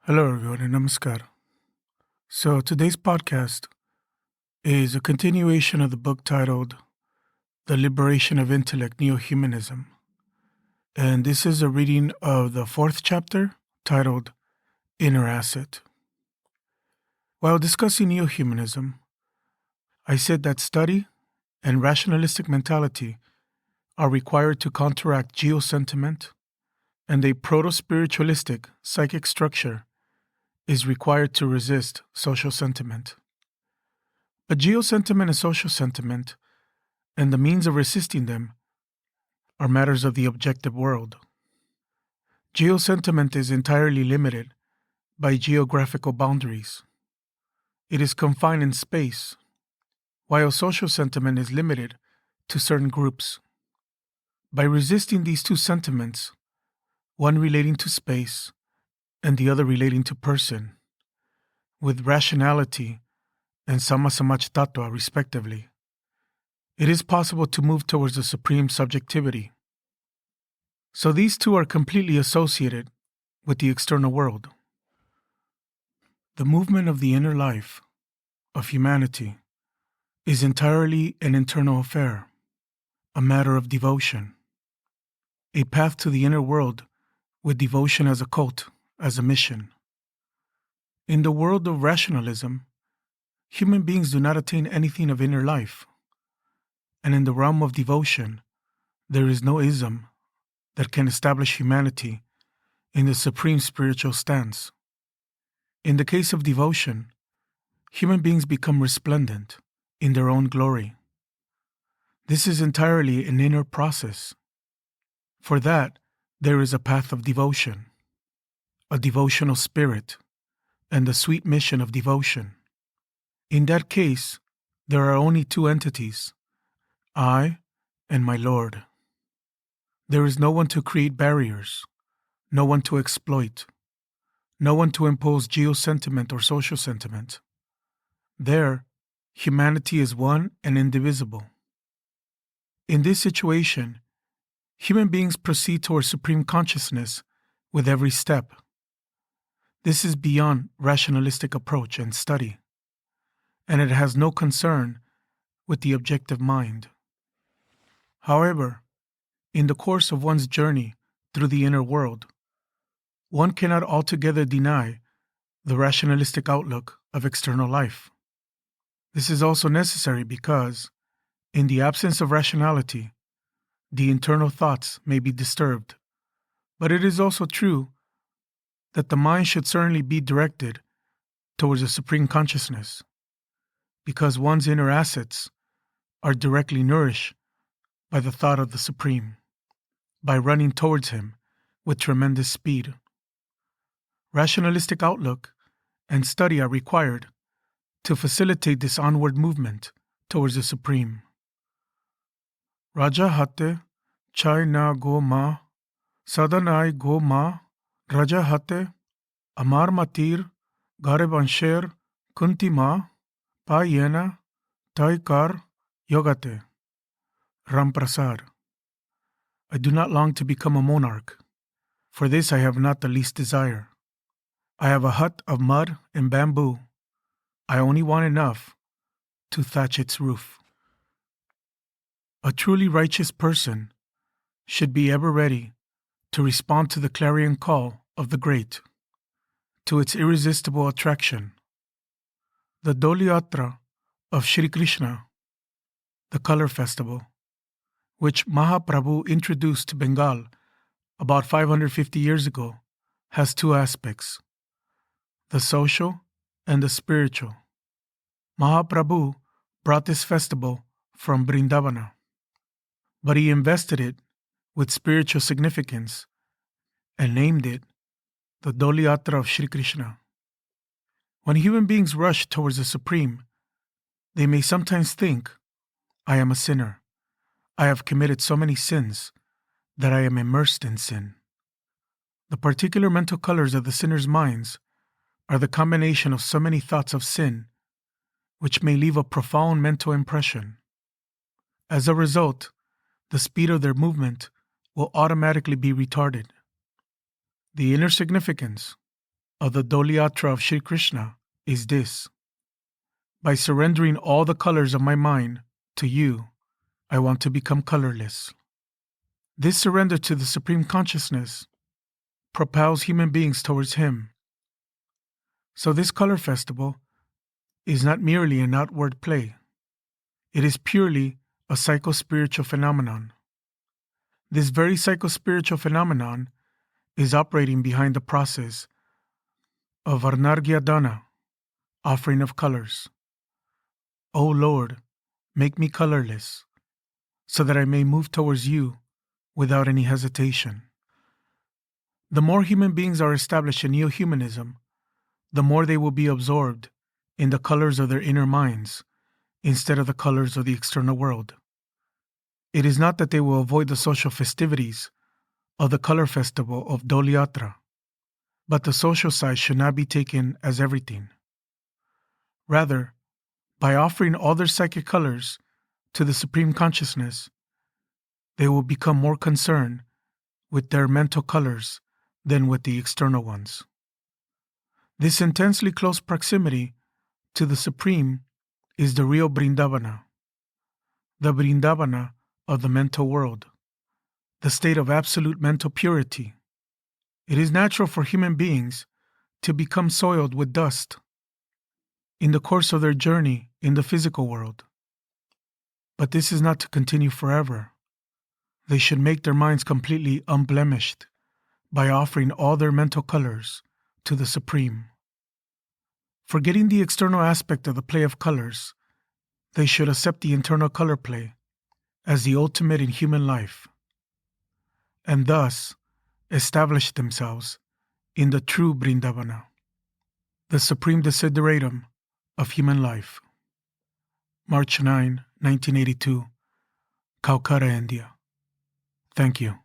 Hello, everyone, and namaskar. So, today's podcast is a continuation of the book titled The Liberation of Intellect, Neohumanism. And this is a reading of the fourth chapter titled Inner Asset. While discussing neohumanism, I said that study and rationalistic mentality are required to counteract geosentiment, and a proto-spiritualistic psychic structure is required to resist social sentiment. But geosentiment and social sentiment, and the means of resisting them, are matters of the objective world. Geosentiment is entirely limited by geographical boundaries. It is confined in space, while social sentiment is limited to certain groups. By resisting these two sentiments, one relating to space and the other relating to person, with rationality and samasamach tattva respectively, it is possible to move towards a supreme subjectivity. So these two are completely associated with the external world. The movement of the inner life of humanity is entirely an internal affair, a matter of devotion, a path to the inner world with devotion as a cult, as a mission. In the world of rationalism, human beings do not attain anything of inner life, and in the realm of devotion, there is no ism that can establish humanity in the supreme spiritual stance. In the case of devotion, human beings become resplendent in their own glory. This is entirely an inner process. For that, there is a path of devotion, a devotional spirit, and the sweet mission of devotion. In that case, there are only two entities, I and my Lord. There is no one to create barriers, no one to exploit, no one to impose geosentiment or social sentiment. There, humanity is one and indivisible. In this situation, human beings proceed towards supreme consciousness with every step. This is beyond rationalistic approach and study, and it has no concern with the objective mind. However, in the course of one's journey through the inner world, one cannot altogether deny the rationalistic outlook of external life. This is also necessary because, in the absence of rationality, the internal thoughts may be disturbed. But it is also true that the mind should certainly be directed towards a supreme consciousness, because one's inner assets are directly nourished by the thought of the Supreme, by running towards Him with tremendous speed. Rationalistic outlook and study are required to facilitate this onward movement towards the Supreme. Raja hate chai na go ma, sadanai go ma, Raja hate amar matir garebansher kunti ma, pa yena tai kar yogate. Ramprasad. I do not long to become a monarch. For this I have not the least desire. I have a hut of mud and bamboo. I only want enough to thatch its roof. A truly righteous person should be ever ready to respond to the clarion call of the great, to its irresistible attraction. The Doli Yatra of Shri Krishna, the color festival, which Mahaprabhu introduced to Bengal about 550 years ago, has two aspects, the social and the spiritual. Mahaprabhu brought this festival from Vrindavana, but he invested it with spiritual significance and named it the Doli Yatra of Shri Krishna. When human beings rush towards the Supreme, they may sometimes think, I am a sinner. I have committed so many sins that I am immersed in sin. The particular mental colors of the sinner's minds are the combination of so many thoughts of sin, which may leave a profound mental impression. As a result, the speed of their movement will automatically be retarded. The inner significance, of the Dolyatra of Shri Krishna is this. By surrendering all the colors of my mind to you, I want to become colorless. This surrender to the Supreme Consciousness propels human beings towards Him. So this color festival is not merely an outward play. It is purely a psycho-spiritual phenomenon. This very psycho-spiritual phenomenon is operating behind the process of Varnargya Dana, offering of colors. O Lord, make me colorless, so that I may move towards you without any hesitation. The more human beings are established in Neohumanism, the more they will be absorbed in the colors of their inner minds instead of the colors of the external world. It is not that they will avoid the social festivities of the color festival of Dolyatra, but the social side should not be taken as everything. Rather, by offering all their psychic colors to the Supreme Consciousness, they will become more concerned with their mental colors than with the external ones. This intensely close proximity to the Supreme is the real Vrindavana, the Vrindavana of the mental world, the state of absolute mental purity. It is natural for human beings to become soiled with dust in the course of their journey in the physical world. But this is not to continue forever. They should make their minds completely unblemished by offering all their mental colors to the Supreme. Forgetting the external aspect of the play of colors, they should accept the internal color play as the ultimate in human life, and thus establish themselves in the true Vrindavana, the supreme desideratum of human life. March 9, 1982, Calcutta, India. Thank you.